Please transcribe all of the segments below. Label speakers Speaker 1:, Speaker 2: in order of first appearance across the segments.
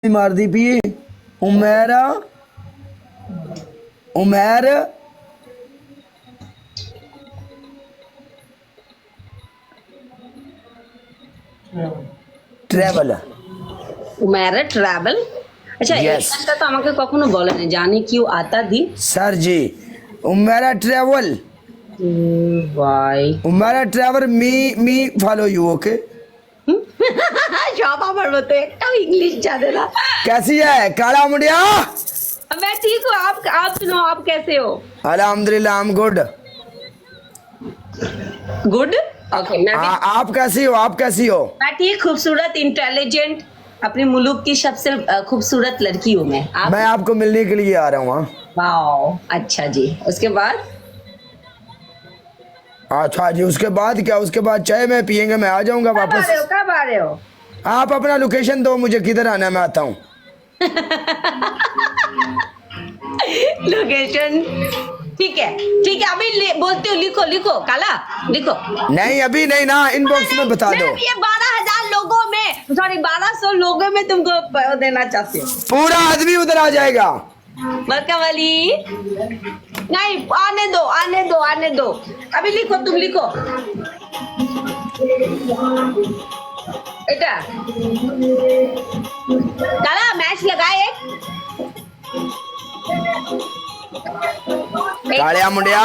Speaker 1: मार दी पी उमेरा उमेर travel
Speaker 2: উমেরা travel. আচ্ছা এই
Speaker 1: Yes.
Speaker 2: গানটা তো আমাকে কখনো বলেনি, জানি কিউ আতা দি
Speaker 1: सर जी उमेरा ट्रैवल
Speaker 2: ভাই
Speaker 1: Umera travel me follow you okay
Speaker 2: সব আমার মতো, একটাও इंग्लिश জানে না।
Speaker 1: कैसी है काला मुंडिया
Speaker 2: मैं ठीक हूँ, आप सुनाओ, आप कैसे हो?
Speaker 1: अल्हम्दुलिल्लाह I am good
Speaker 2: good. Okay मैं भी
Speaker 1: आप कैसी हो आप कैसी हो
Speaker 2: मैं ठीक, खूबसूरत, इंटेलिजेंट, अपने मुल्क की सबसे खूबसूरत लड़की हूँ मैं। आप?
Speaker 1: मैं आपको मिलने के लिए आ रहा हूँ हाँ
Speaker 2: वाओ, अच्छा जी। उसके बाद
Speaker 1: अच्छा जी उसके बाद क्या उसके बाद चाय में पियेंगे मैं आ जाऊंगा
Speaker 2: कब आ
Speaker 1: वापस
Speaker 2: रहे हो, कब आ रहे हो?
Speaker 1: आप अपना लोकेशन दो मुझे किधर आना है, मैं आता हूँ
Speaker 2: लोकेशन ठीक है, ठीक है, अभी बोलती हूँ, लिखो लिखो काला, लिखो।
Speaker 1: नहीं अभी नहीं ना इनबॉक्स में बता दो
Speaker 2: मैं ये 12,000 लोगों में, सॉरी 1200 लोगों में तुमको देना चाहती हूँ।
Speaker 1: पूरा आदमी उधर आ जाएगा
Speaker 2: मरकावली नहीं, आने दो आने दो आने दो, अभी लिखो, तुम लिखो এটা কালা मैच लगाए एक
Speaker 1: कालिया मुंडिया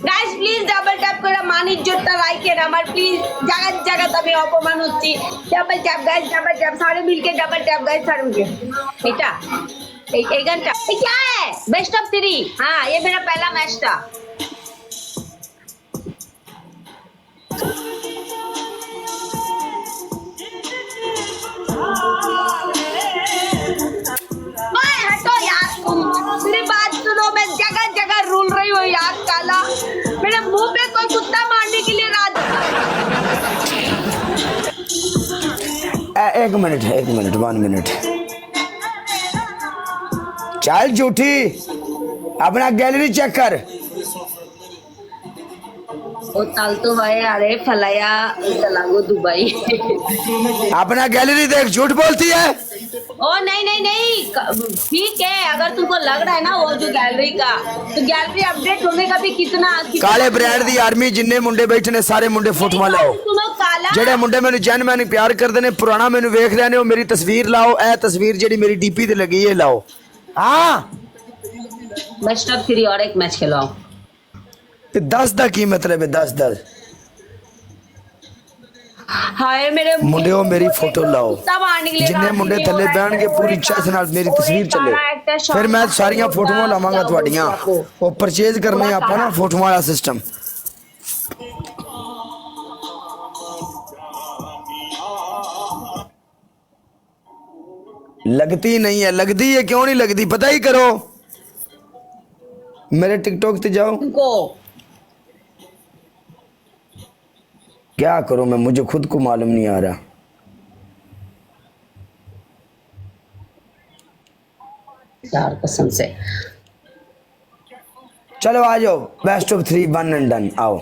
Speaker 2: গাইস প্লিজ ডাবল ট্যাপ করে মান ইজ্জতটা রাখেন আমার, প্লিজ জায়গা জায়গা আমি অপমান হচ্ছি। Double tap guys, double tap, सारे मिलके डबल टैप गाइस, सारे मिलके। এটা এই গানটা ये क्या है? Best of 3। हाँ ये मेरा पहला मैच था। ओए हटो यार तुम, मेरी बात सुनो, मैं जगह जगह रूल रही हूँ यार काला, मेरे मुंह पे कोई कुत्ता मारने के लिए राज।
Speaker 1: एक मिनट 1 मिनट चल झूठी अपना गैलरी चेक कर
Speaker 2: ओ ताल तो भाई, अरे फलाया चलागो दुबई।
Speaker 1: अपना गैलरी देख झूठ बोलती है
Speaker 2: ओ नहीं नहीं नहीं, ठीक है, अगर तुमको लग रहा है ना वो जो गैलरी का, तो गैलरी अपडेट होने का भी कितना
Speaker 1: काले ब्रांड दी आर्मी जिन्ने मुंडे बैठे ने सारे मुंडे फोटोआं लाओ
Speaker 2: सुनो काला,
Speaker 1: ਜਿਹੜੇ ਮੁੰਡੇ ਮੈਨੂੰ ਜੈਨੂਇਨ ਪਿਆਰ ਕਰਦੇ ਨੇ ਪੁਰਾਣਾ ਮੈਨੂੰ ਵੇਖ ਰਹੇ ਨੇ ਉਹ ਮੇਰੀ ਤਸਵੀਰ ਲਾਓ ਇਹ ਤਸਵੀਰ ਜਿਹੜੀ ਮੇਰੀ ਡੀਪੀ ਤੇ ਲੱਗੀ ਹੈ ਲਾਓ ਹਾਂ
Speaker 2: बेस्ट ऑफ 3 और एक मैच खिलाओ।
Speaker 1: ਤੇ 10 ਦਾ ਕੀ ਮਤਲਬ ਹੈ 10
Speaker 2: हाय मेरे
Speaker 1: ਮੁੰਡਿਓ ਮੇਰੀ ਫੋਟੋ ਲਾਓ
Speaker 2: कुत्ता मारने के लिए
Speaker 1: ਜਿੰਨੇ
Speaker 2: राजी
Speaker 1: ਮੁੰਡੇ
Speaker 2: नहीं
Speaker 1: ਥੱਲੇ
Speaker 2: हो रहा है।
Speaker 1: ਬਹਿਣਗੇ ਪੂਰੀ ਚਾਹ ਨਾਲ ਮੇਰੀ ਤਸਵੀਰ ਚੱਲੇ ਫਿਰ ਮੈਂ ਸਾਰੀਆਂ ਫੋਟੋਆਂ ਲਾਵਾਂਗਾ ਤੁਹਾਡੀਆਂ ਉਹ ਪਰਚੇਜ਼ ਕਰਨੇ ਆਪਾਂ ਨਾ ਫੋਟੋਆਂ ਵਾਲਾ ਸਿਸਟਮ लगती नहीं है लगती है क्यों नहीं लगती पता ही करो मेरे टिकटॉक पे जाओ
Speaker 2: तुमको
Speaker 1: क्या करूं मैं मुझे खुद को मालूम नहीं आ रहा
Speaker 2: यार कसम से।
Speaker 1: चलो आ जाओ बेस्ट ऑफ 3 1 एंड डन आओ